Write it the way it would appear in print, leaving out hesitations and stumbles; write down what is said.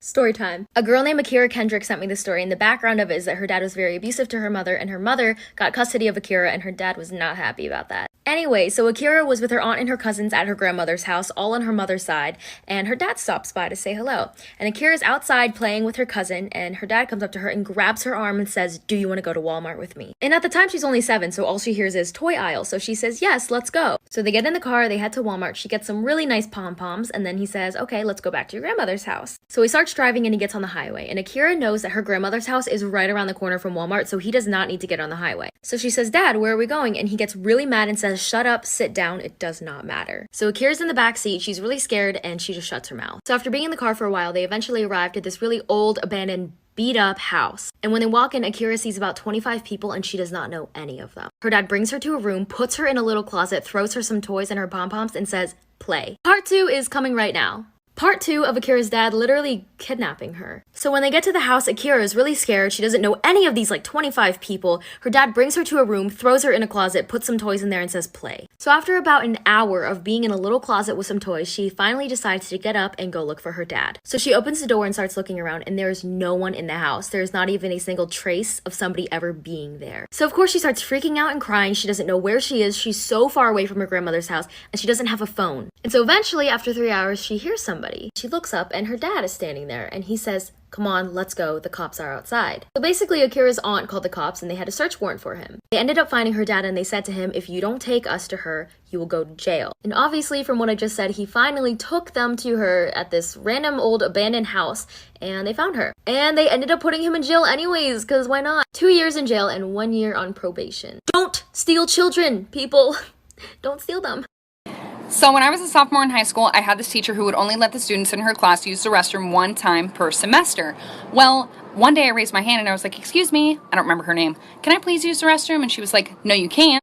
Story time. A girl named Akira Kendrick sent me this story, and the background of it is that her dad was very abusive to her mother, and her mother got custody of Akira, and her dad was not happy about that. Anyway, so Akira was with her aunt and her cousins at her grandmother's house, all on her mother's side, and her dad stops by to say hello. And Akira's outside playing with her cousin, and her dad comes up to her and grabs her arm and says, "Do you want to go to Walmart with me?" And at the time she's only 7, so all she hears is toy aisle, so she says, "Yes, let's go." So they get in the car, they head to Walmart, she gets some really nice pom-poms, and then he says, "Okay, let's go back to your grandmother's house." So he starts driving and he gets on the highway, and Akira knows that her grandmother's house is right around the corner from Walmart, so he does not need to get on the highway. So she says, "Dad, where are we going?" And he gets really mad and says, "Shut up, sit down, it does not matter." So Akira's in the back seat, she's really scared, and she just shuts her mouth. So after being in the car for a while, they eventually arrived at this really old, abandoned, beat up house. And when they walk in, Akira sees about 25 people and she does not know any of them. Her dad brings her to a room, puts her in a little closet, throws her some toys and her pom-poms and says, "Play." Part 2 is coming right now. Part 2 of Akira's dad literally kidnapping her. So when they get to the house, Akira is really scared. She doesn't know any of these 25 people. Her dad brings her to a room, throws her in a closet, puts some toys in there and says, "Play." So after about an hour of being in a little closet with some toys, she finally decides to get up and go look for her dad. So she opens the door and starts looking around, and there's no one in the house. There's not even a single trace of somebody ever being there. So of course she starts freaking out and crying. She doesn't know where she is. She's so far away from her grandmother's house, and she doesn't have a phone. And so eventually, after 3 hours, she hears somebody. She looks up and her dad is standing there, and he says, "Come on, let's go, the cops are outside." So basically Akira's aunt called the cops and they had a search warrant for him. They ended up finding her dad and they said to him, "If you don't take us to her, you will go to jail." And obviously from what I just said, he finally took them to her at this random old abandoned house and they found her. And they ended up putting him in jail anyways, cause why not? 2 years in jail and 1 year on probation. Don't steal children, people. Don't steal them. So when I was a sophomore in high school, I had this teacher who would only let the students in her class use the restroom one time per semester. Well, one day I raised my hand and I was like, "Excuse me," I don't remember her name, "can I please use the restroom?" And she was like, "No, you can't."